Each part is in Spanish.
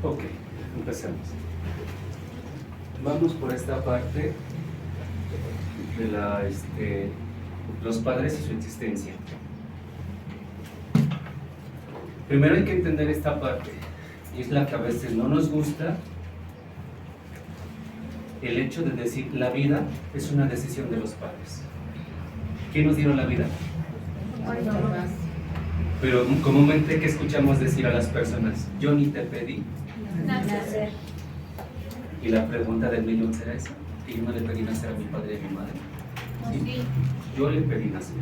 Ok, empecemos. Vamos por esta parte de los padres y su existencia. Primero hay que entender esta parte, y es la que a veces no nos gusta, el hecho de decir la vida es una decisión de los padres. ¿Quién nos dieron la vida? Pero comúnmente, ¿qué escuchamos decir a las personas? Yo ni te pedí Nacer. Y la pregunta del millón será esa, que yo no le pedí nacer a mi padre y a mi madre. ¿Sí? Yo le pedí nacer.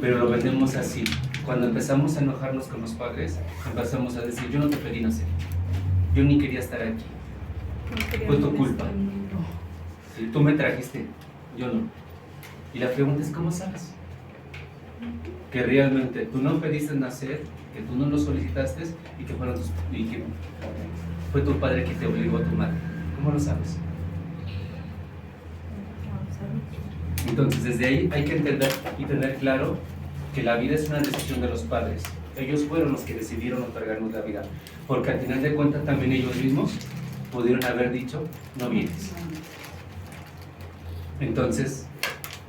Pero lo vendemos así. Cuando empezamos a enojarnos con los padres, empezamos a decir, yo no te pedí nacer. Yo ni quería estar aquí. Fue tu culpa. ¿Sí? Tú me trajiste, yo no. Y la pregunta es, ¿cómo sabes? Que realmente tú no pediste nacer, que tú no lo solicitaste y que fue tu padre que te obligó a tu madre. ¿Cómo lo sabes? Entonces, desde ahí hay que entender y tener claro que la vida es una decisión de los padres. Ellos fueron los que decidieron otorgarnos la vida, porque al final de cuentas también ellos mismos pudieron haber dicho, no vienes. Entonces,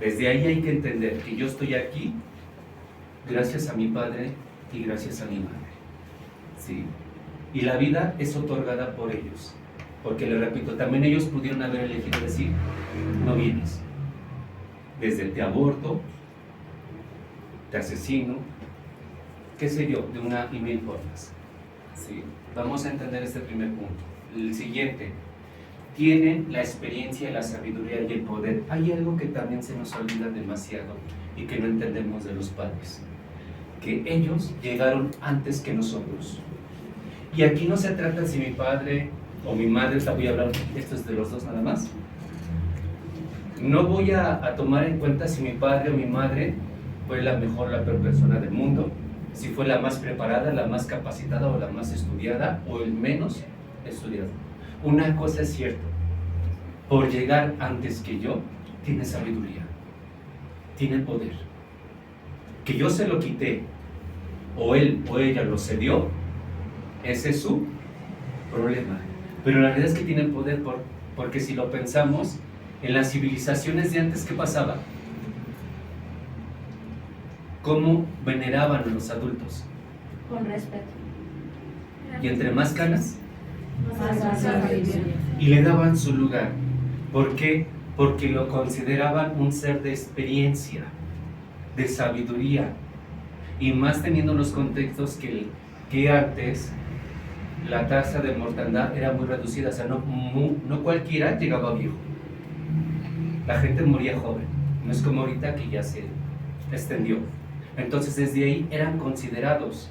desde ahí hay que entender que yo estoy aquí gracias a mi padre y gracias a mi madre. ¿Sí? Y la vida es otorgada por ellos. Porque, le repito, también ellos pudieron haber elegido decir, no vienes. Desde te aborto, te asesino, qué sé yo, de una y mil formas. ¿Sí? Vamos a entender este primer punto. El siguiente, tienen la experiencia, la sabiduría y el poder. Hay algo que también se nos olvida demasiado y que no entendemos de los padres. Que ellos llegaron antes que nosotros. Y aquí no se trata si mi padre o mi madre, voy a hablar, esto es de los dos nada más. No voy a tomar en cuenta si mi padre o mi madre fue la mejor, la peor persona del mundo, si fue la más preparada, la más capacitada o la más estudiada o el menos estudiado. Una cosa es cierta, por llegar antes que yo, tiene sabiduría, tiene poder. Que yo se lo quité, o él o ella lo cedió, ese es su problema. Pero la realidad es que tienen poder porque si lo pensamos, en las civilizaciones de antes, ¿qué pasaba? ¿Cómo veneraban a los adultos? Con respeto. Y entre más canas, Más sabiduría. y le daban su lugar. ¿Por qué? Porque lo consideraban un ser de experiencia, de sabiduría, y más teniendo los contextos que antes la tasa de mortandad era muy reducida, o sea, no cualquiera llegaba viejo. La gente moría joven, no es como ahorita que ya se extendió. Entonces desde ahí eran considerados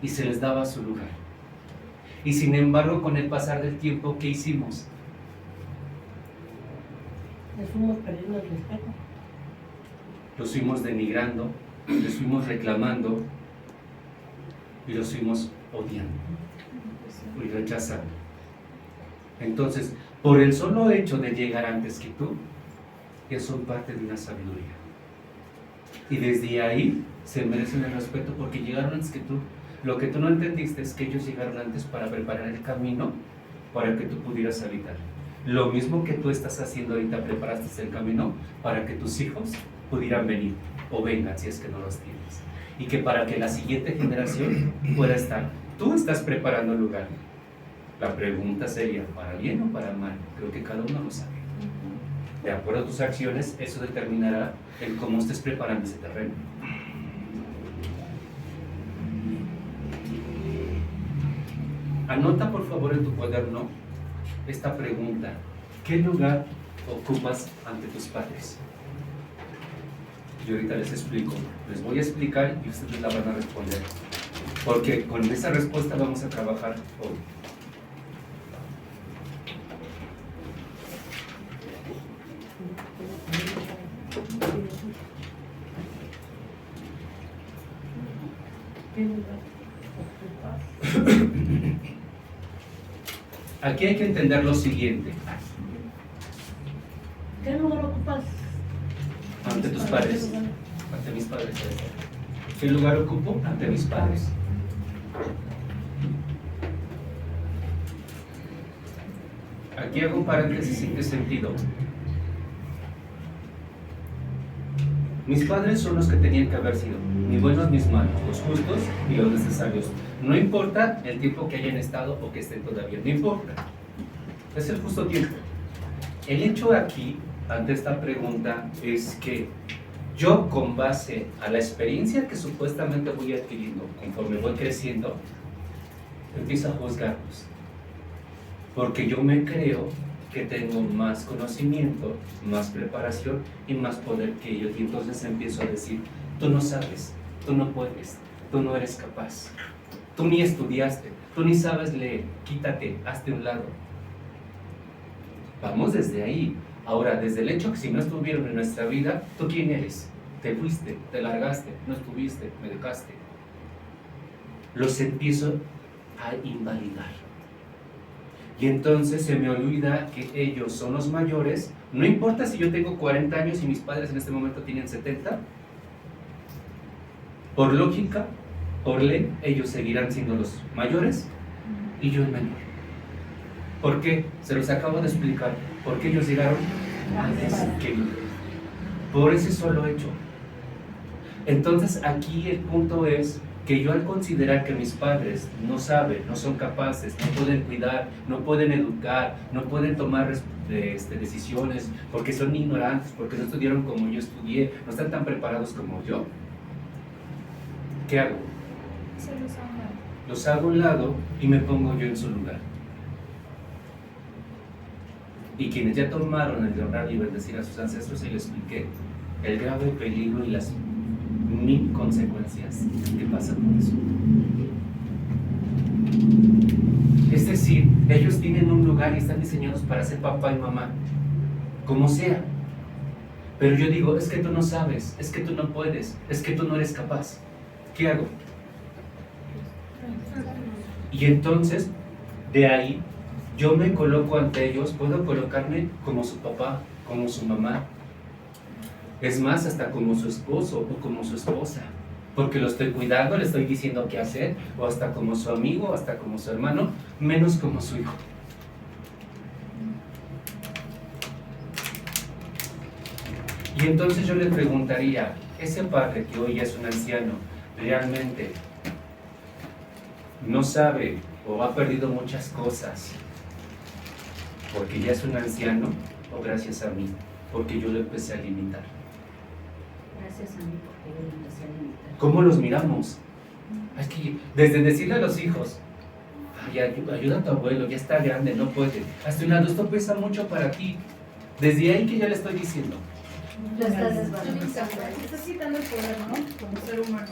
y se les daba su lugar. Y sin embargo, con el pasar del tiempo, ¿qué hicimos? Les fuimos perdiendo el respeto. Los fuimos denigrando, les fuimos reclamando y los fuimos odiando y rechazando. Entonces, por el solo hecho de llegar antes que tú, ya son parte de una sabiduría. Y desde ahí se merecen el respeto porque llegaron antes que tú. Lo que tú no entendiste es que ellos llegaron antes para preparar el camino para que tú pudieras habitar. Lo mismo que tú estás haciendo ahorita, preparaste el camino para que tus hijos pudieran venir o vengan si es que no los tienes. Y que para que la siguiente generación pueda estar, tú estás preparando el lugar. La pregunta sería, ¿para bien o para mal? Creo que cada uno lo sabe. De acuerdo a tus acciones, eso determinará el cómo estés preparando ese terreno. Anota por favor en tu cuaderno esta pregunta. ¿Qué lugar ocupas ante tus padres? Yo ahorita les explico. Les voy a explicar y ustedes la van a responder. Porque con esa respuesta vamos a trabajar hoy. Aquí hay que entender lo siguiente. ¿Qué lugar ocupas? Ante tus padres. Ante mis padres. ¿Qué lugar ocupo? Ante mis padres. Aquí hago un paréntesis sin qué sentido. Mis padres son los que tenían que haber sido, ni buenos ni malos, los justos y los necesarios. No importa el tiempo que hayan estado o que estén todavía, no importa. Es el justo tiempo. El hecho aquí, ante esta pregunta, es que yo, con base a la experiencia que supuestamente voy adquiriendo conforme voy creciendo, empiezo a juzgarlos. Porque yo me creo que tengo más conocimiento, más preparación y más poder que ellos. Y entonces empiezo a decir, tú no sabes, tú no puedes, tú no eres capaz, tú ni estudiaste, tú ni sabes leer, quítate, hazte a un lado. Vamos desde ahí. Ahora, desde el hecho que si no estuvieron en nuestra vida, ¿tú quién eres? Te fuiste, te largaste, no estuviste, me dejaste. Los empiezo a invalidar. Y entonces se me olvida que ellos son los mayores. No importa si yo tengo 40 años y mis padres en este momento tienen 70. Por lógica, por ley, ellos seguirán siendo los mayores y yo el menor. ¿Por qué? Se los acabo de explicar. Porque ellos llegaron antes que yo. Por ese solo hecho. Entonces aquí el punto es que yo, al considerar que mis padres no saben, no son capaces, no pueden cuidar, no pueden educar, no pueden tomar decisiones, porque son ignorantes, porque no estudiaron como yo estudié, no están tan preparados como yo, ¿qué hago? Los hago a un lado y me pongo yo en su lugar. Y quienes ya tomaron el de honrar y bendecir a sus ancestros, y les expliqué el grave peligro y las mil consecuencias que pasan por eso. Es decir, ellos tienen un lugar y están diseñados para ser papá y mamá, como sea. Pero yo digo, es que tú no sabes, es que tú no puedes, es que tú no eres capaz. ¿Qué hago? Y entonces, de ahí, yo me coloco ante ellos, puedo colocarme como su papá, como su mamá. Es más, hasta como su esposo o como su esposa, porque lo estoy cuidando, le estoy diciendo qué hacer, o hasta como su amigo, hasta como su hermano, menos como su hijo. Y entonces yo le preguntaría, ese padre que hoy es un anciano, ¿realmente no sabe o ha perdido muchas cosas porque ya es un anciano, o gracias a mí, porque yo lo empecé a limitar? Gracias a mí porque yo lo empecé a limitar. ¿Cómo los miramos? Es que desde decirle a los hijos, ay, ayuda a tu abuelo, ya está grande, no puede. Hasta un lado, esto pesa mucho para ti. Desde ahí que ya le estoy diciendo. Lo estás desvalorando. Estás quitando el poder, ¿no? Como ser humano.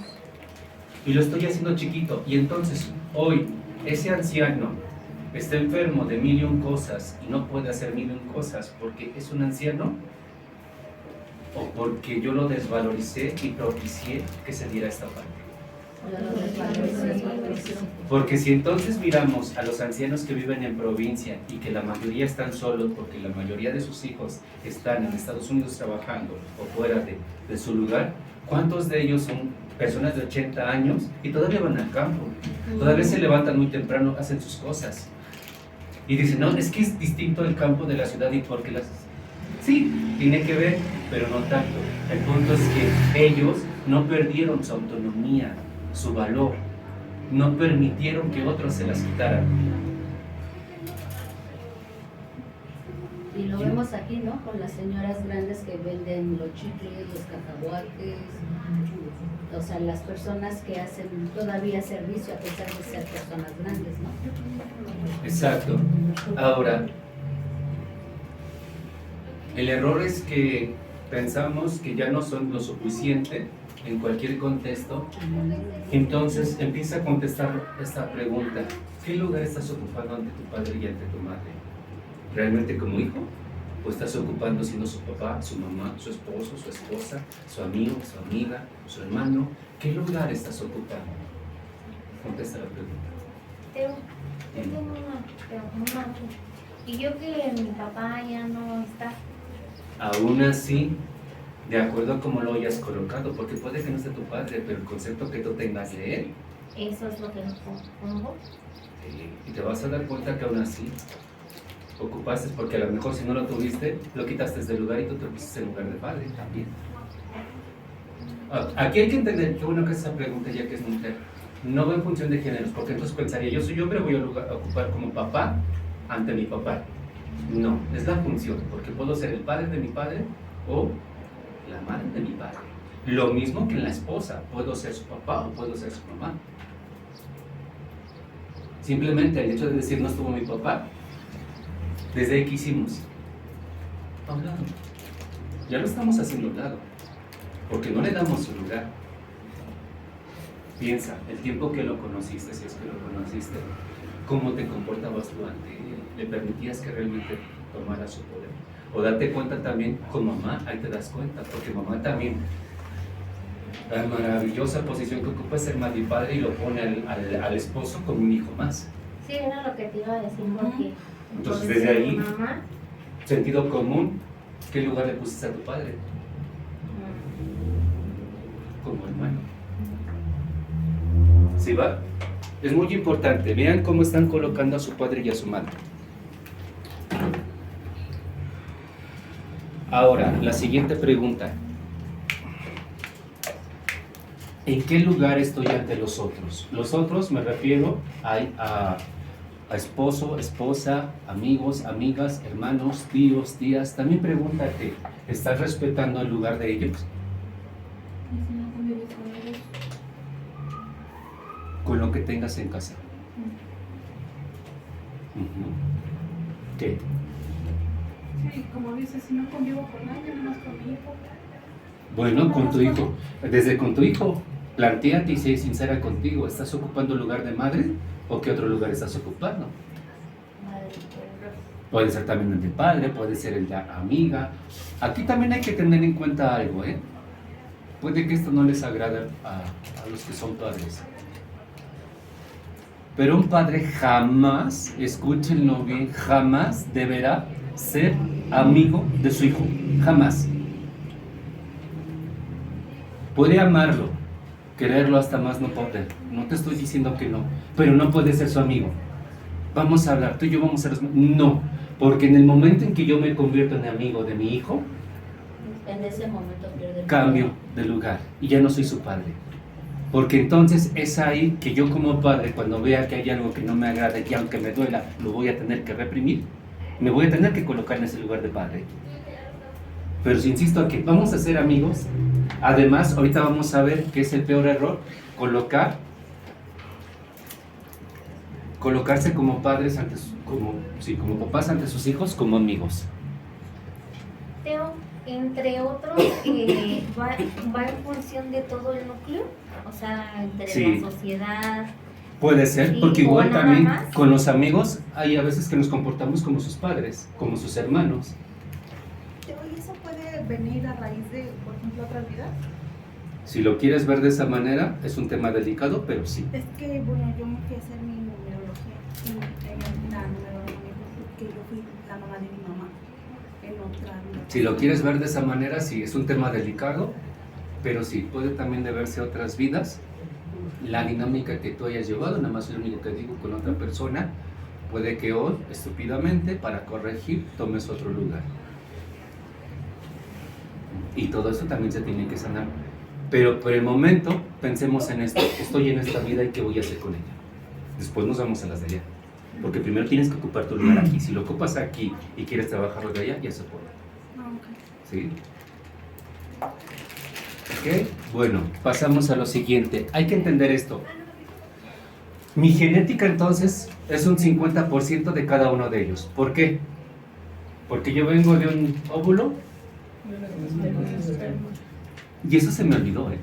Y lo estoy haciendo chiquito. Y entonces, hoy, ese anciano está enfermo de 1001 cosas y no puede hacer 1001 cosas porque es un anciano, o porque yo lo desvaloricé y propicié que se diera esta parte. Porque si entonces miramos a los ancianos que viven en provincia y que la mayoría están solos porque la mayoría de sus hijos están en Estados Unidos trabajando o fuera de su lugar, ¿cuántos de ellos son personas de 80 años y todavía van al campo? Todavía se levantan muy temprano, hacen sus cosas. Y dicen, no, es que es distinto el campo de la ciudad y porque las... Sí, tiene que ver, pero no tanto. El punto es que ellos no perdieron su autonomía, su valor, no permitieron que otros se las quitaran. Y lo vemos aquí, ¿no? Con las señoras grandes que venden los chicles, los cacahuates, o sea, las personas que hacen todavía servicio a pesar de ser personas grandes, ¿no? Exacto. Ahora, el error es que pensamos que ya no son lo suficiente en cualquier contexto. Entonces empieza a contestar esta pregunta: ¿qué lugar estás ocupando ante tu padre y ante tu madre? ¿Realmente como hijo? ¿O estás ocupando siendo su papá, su mamá, su esposo, su esposa, su amigo, su amiga, su hermano? ¿Qué lugar estás ocupando? Contesta la pregunta. Yo tengo una y yo que mi papá ya no está. Aún así, de acuerdo a cómo lo hayas colocado, porque puede que no sea tu padre, pero el concepto que tú tengas de él, Eso es lo que nos pongo. y te vas a dar cuenta que aún así ocupaste, porque a lo mejor si no lo tuviste, lo quitaste del lugar y tú te pusiste en lugar de padre también. Aquí hay que entender, qué bueno que esa pregunta, ya que es mujer, no va en función de géneros, porque entonces pensaría, yo soy hombre, voy a ocupar como papá ante mi papá. No, es la función, porque puedo ser el padre de mi padre o la madre de mi padre. Lo mismo que en la esposa, puedo ser su papá o puedo ser su mamá. Simplemente el hecho de decir no estuvo mi papá, desde ahí que hicimos a un lado. Ya lo estamos haciendo a un lado, porque no le damos su lugar. Piensa, el tiempo que lo conociste, si es que lo conociste, cómo te comportabas tú ante él, le permitías que realmente tomara su poder. O date cuenta también con mamá, ahí te das cuenta, porque mamá también, la maravillosa posición que ocupa es ser madre y padre y lo pone al esposo como un hijo más. Sí, era lo que te iba a decir, porque Entonces, por desde decir, ahí, mamá, sentido común, ¿qué lugar le pusiste a tu padre? Como hermano. ¿Sí va? Es muy importante. Vean cómo están colocando a su padre y a su madre. Ahora, la siguiente pregunta. ¿En qué lugar estoy ante los otros? Los otros me refiero a esposo, esposa, amigos, amigas, hermanos, tíos, tías. También pregúntate, ¿estás respetando el lugar de ellos? Con lo que tengas en casa. ¿Qué? Sí, como dices, si no convivo con nadie, nomás con mi hijo. Bueno, con tu hijo. Desde con tu hijo, plantéate y sé sincera contigo. ¿Estás ocupando el lugar de madre o qué otro lugar estás ocupando? madre, Puede ser también el de padre, puede ser el de amiga. Aquí también hay que tener en cuenta algo, ¿eh? Puede que esto no les agrade a los que son padres. Pero un padre jamás, escúchenlo bien, jamás deberá ser amigo de su hijo. Jamás. Puede amarlo, quererlo hasta más no poder. No te estoy diciendo que no, pero no puede ser su amigo. Vamos a hablar, tú y yo vamos a ser... No, porque en el momento en que yo me convierto en amigo de mi hijo, En ese momento pierde el cambio poder. de lugar y ya no soy su padre. Porque entonces es ahí que yo como padre, cuando vea que hay algo que no me agrada y aunque me duela, lo voy a tener que reprimir, me voy a tener que colocar en ese lugar de padre. Pero si insisto aquí, vamos a ser amigos. Además, ahorita vamos a ver que es el peor error, colocarse como padres como papás ante sus hijos, como amigos. Teo, entre otros, va en función de todo el núcleo, o sea, entre Sí. la sociedad. Puede ser, Sí, porque o igual nada también más. con los amigos hay a veces que nos comportamos como sus padres, como sus hermanos. ¿Y eso puede venir a raíz de, por ejemplo, otras vidas? Si lo quieres ver de esa manera, es un tema delicado, pero sí. Es que, bueno, yo me fui a hacer mi numerología y la numerología me dijo que yo fui la mamá de mi mamá en otra vida. Si lo quieres ver de esa manera, sí, es un tema delicado, pero sí, puede también deberse a otras vidas. La dinámica que tú hayas llevado, nada más lo único que digo con otra persona, puede que hoy, estúpidamente, para corregir, tomes otro lugar. Y todo eso también se tiene que sanar. Pero por el momento, pensemos en esto. Estoy en esta vida y ¿qué voy a hacer con ella? Después nos vamos a las de allá. Porque primero tienes que ocupar tu lugar aquí. Si lo ocupas aquí y quieres trabajarlo de allá, ya se puede. Ah, ok. ¿Sí? ¿Ok? Bueno, pasamos a lo siguiente. Hay que entender esto. Mi genética entonces es un 50% de cada uno de ellos. ¿Por qué? Porque yo vengo de un óvulo y eso se me olvidó, ¿eh?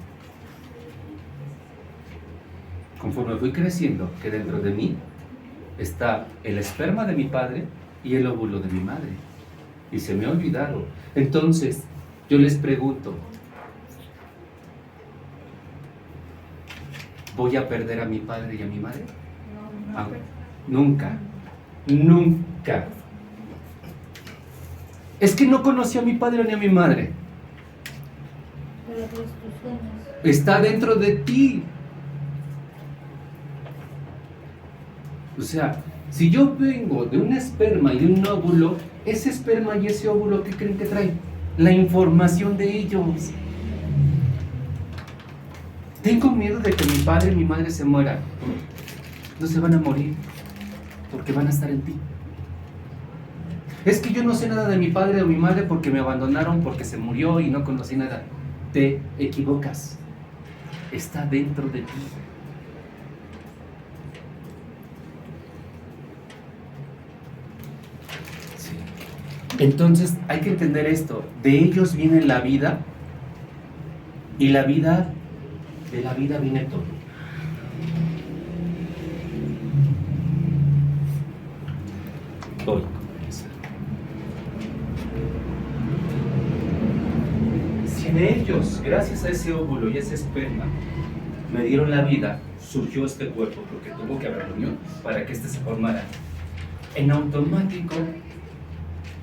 Conforme fui creciendo, que dentro de mí está el esperma de mi padre y el óvulo de mi madre. Y se me ha olvidado. Entonces, yo les pregunto, ¿voy a perder a mi padre y a mi madre? Ah, nunca, nunca. Es que no conocí a mi padre ni a mi madre. Está dentro de ti. O sea, si yo vengo de un esperma y de un óvulo, ese esperma y ese óvulo, ¿qué creen que trae? La información de ellos. Tengo miedo de que mi padre y mi madre se mueran. No se van a morir, porque van a estar en ti. Es que yo no sé nada de mi padre o mi madre porque me abandonaron, porque se murió y no conocí nada. Te equivocas. Está dentro de ti. Sí. Entonces hay que entender esto. De ellos viene la vida y la vida, de la vida viene todo. Voy. Si de ellos, gracias a ese óvulo y ese esperma, me dieron la vida, surgió este cuerpo, porque tuvo que haber unión para que este se formara. En automático,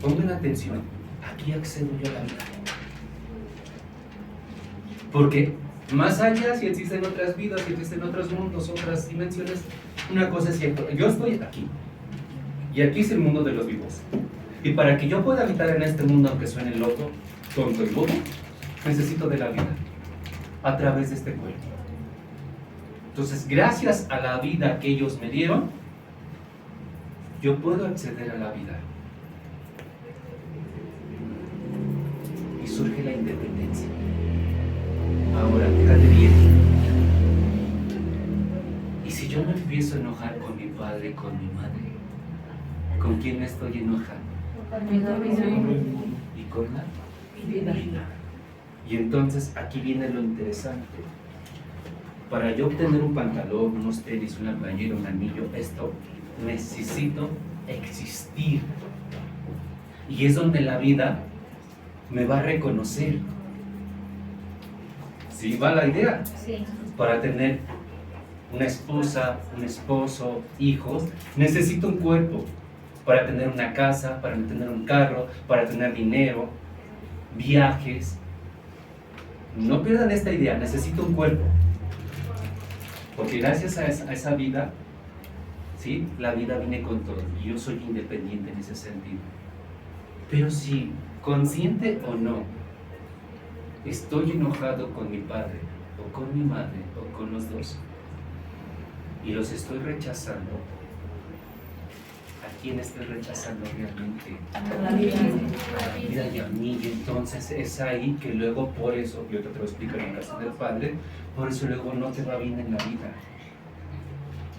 pongan atención, aquí accedo yo a la vida. Porque más allá, si existen otras vidas, si existen otros mundos, otras dimensiones, una cosa es cierta, yo estoy aquí. Y aquí es el mundo de los vivos. Y para que yo pueda habitar en este mundo, aunque suene loco, tonto y bobo, necesito de la vida, a través de este cuerpo. Entonces, gracias a la vida que ellos me dieron, yo puedo acceder a la vida. Y surge la independencia. Ahora, fíjate bien. Y si yo me empiezo a enojar con mi padre y con mi madre, ¿con quién me estoy enojando? Y con la vida. Y entonces aquí viene lo interesante. Para yo obtener un pantalón, unos tenis, una playera, un anillo, esto, necesito existir. Y es donde la vida me va a reconocer. ¿Sí va la idea? Sí. Para tener una esposa, un esposo, hijos, necesito un cuerpo. Para tener una casa, para tener un carro, para tener dinero, viajes. No pierdan esta idea, necesito un cuerpo. Porque gracias a esa vida, ¿sí? La vida viene con todo. Y yo soy independiente en ese sentido. Pero si, consciente o no, estoy enojado con mi padre, o con mi madre, o con los dos, y los estoy rechazando, ¿a quién estoy rechazando realmente? A la vida. A la vida y a mí. Y entonces es ahí que luego, por eso, yo te lo explico en el caso del padre, por eso luego no te va bien en la vida.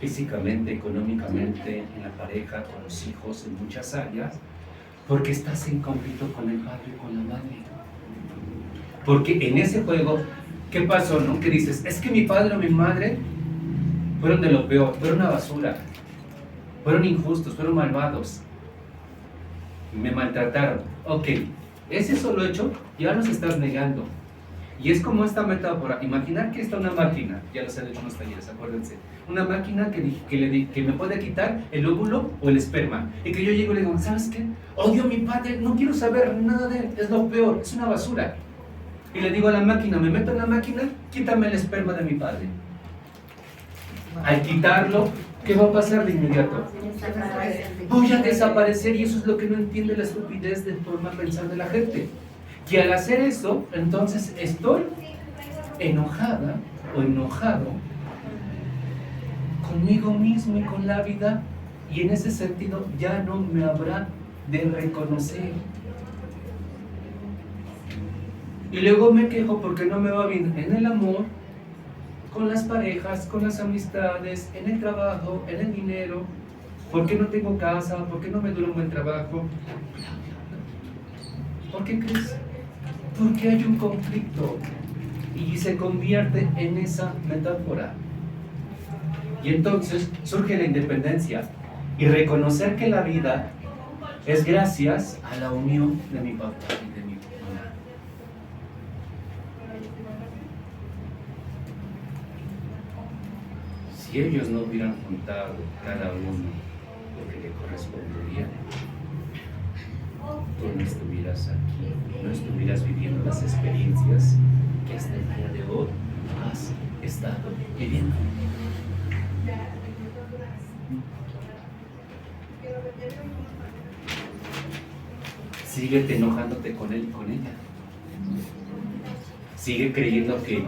Físicamente, económicamente, en la pareja, con los hijos, en muchas áreas, porque estás en conflicto con el padre y con la madre. Porque en ese juego, ¿qué pasó, no? Que dices, es que mi padre o mi madre fueron de lo peor, fueron una basura, fueron injustos, fueron malvados, me maltrataron. Ok, ese solo hecho ya los estás negando. Y es como esta metáfora, imaginar que está una máquina, ya los han hecho en los talleres, acuérdense, una máquina que me puede quitar el óvulo o el esperma, y que yo llego y le digo, ¿sabes qué? Odio a mi padre, no quiero saber nada de él, es lo peor, es una basura. Y le digo a la máquina, me meto en la máquina, quítame el esperma de mi padre. Al quitarlo, ¿qué va a pasar de inmediato? Voy a desaparecer, y eso es lo que no entiende la estupidez de forma de pensar de la gente. Y al hacer eso, entonces estoy enojada o enojado conmigo mismo y con la vida, y en ese sentido ya no me habrá de reconocer. Y luego me quejo porque no me va bien en el amor, con las parejas, con las amistades, en el trabajo, en el dinero, porque no tengo casa, porque no me dura un buen trabajo. ¿Por qué crees? Porque hay un conflicto y se convierte en esa metáfora. Y entonces surge la independencia y reconocer que la vida es gracias a la unión de mi papá y de mi mamá. Si ellos no hubieran juntado cada uno lo que le correspondería, tú no estuvieras aquí, no estuvieras viviendo las experiencias que hasta el día de hoy has estado viviendo. Síguete enojándote con él y con ella. Sigue creyendo que,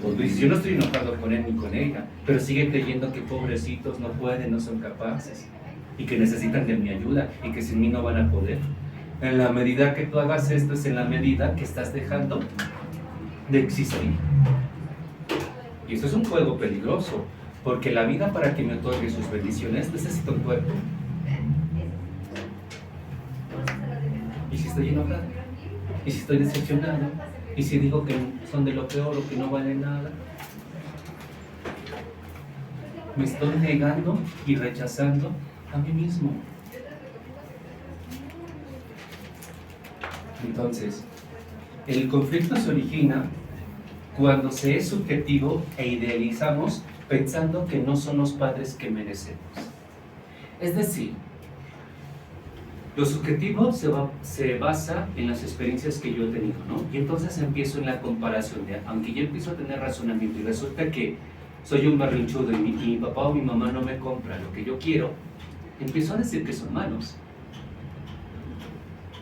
pues dices, yo no estoy enojado con él ni con ella, pero sigue creyendo que pobrecitos no pueden, no son capaces y que necesitan de mi ayuda y que sin mí no van a poder. En la medida que tú hagas esto es en la medida que estás dejando de existir. Y eso es un juego peligroso, porque la vida, para que me otorgue sus bendiciones, necesita un cuerpo. ¿Y si estoy enojado? ¿Y si estoy decepcionado? ¿Y si digo que son de lo peor o que no valen nada? Me estoy negando y rechazando a mí mismo. Entonces, el conflicto se origina cuando se es subjetivo e idealizamos pensando que no son los padres que merecemos. Es decir, lo subjetivo se basa en las experiencias que yo he tenido, ¿no? Y entonces empiezo en la comparación de, aunque yo empiezo a tener razonamiento y resulta que soy un berrinchudo y mi papá o mi mamá no me compra lo que yo quiero, empiezo a decir que son malos.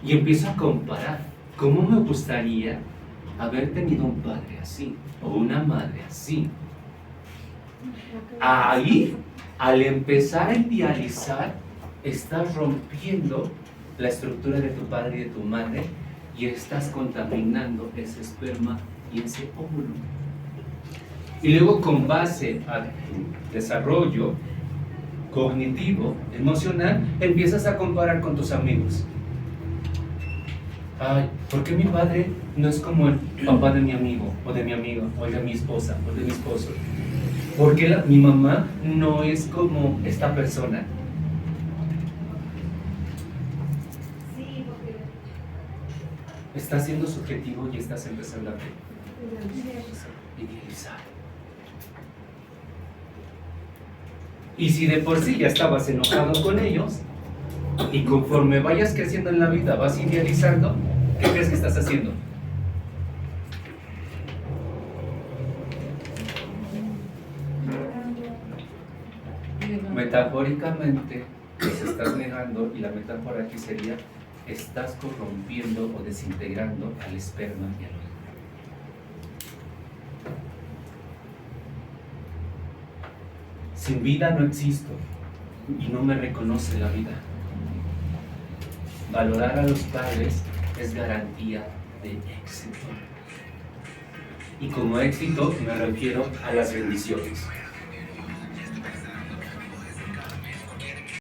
Y empiezo a comparar. ¿Cómo me gustaría haber tenido un padre así o una madre así? Ahí, al empezar a idealizar, estás rompiendo la estructura de tu padre y de tu madre y estás contaminando ese esperma y ese óvulo. Y luego, con base a tu desarrollo cognitivo, emocional, empiezas a comparar con tus amigos. Ay, ¿por qué mi padre no es como el papá de mi amigo, o de mi amigo, o de mi esposa, o de mi esposo? ¿Por qué mi mamá no es como esta persona? Estás siendo subjetivo y estás empezando a idealizar. Y si de por sí ya estabas enojado con ellos, y conforme vayas creciendo en la vida vas idealizando, ¿qué crees que estás haciendo? Metafóricamente, los estás negando, y la metáfora aquí sería, estás corrompiendo o desintegrando al esperma y al óvulo. Sin vida no existo y no me reconoce la vida. Valorar a los padres es garantía de éxito. Y como éxito me refiero a las bendiciones.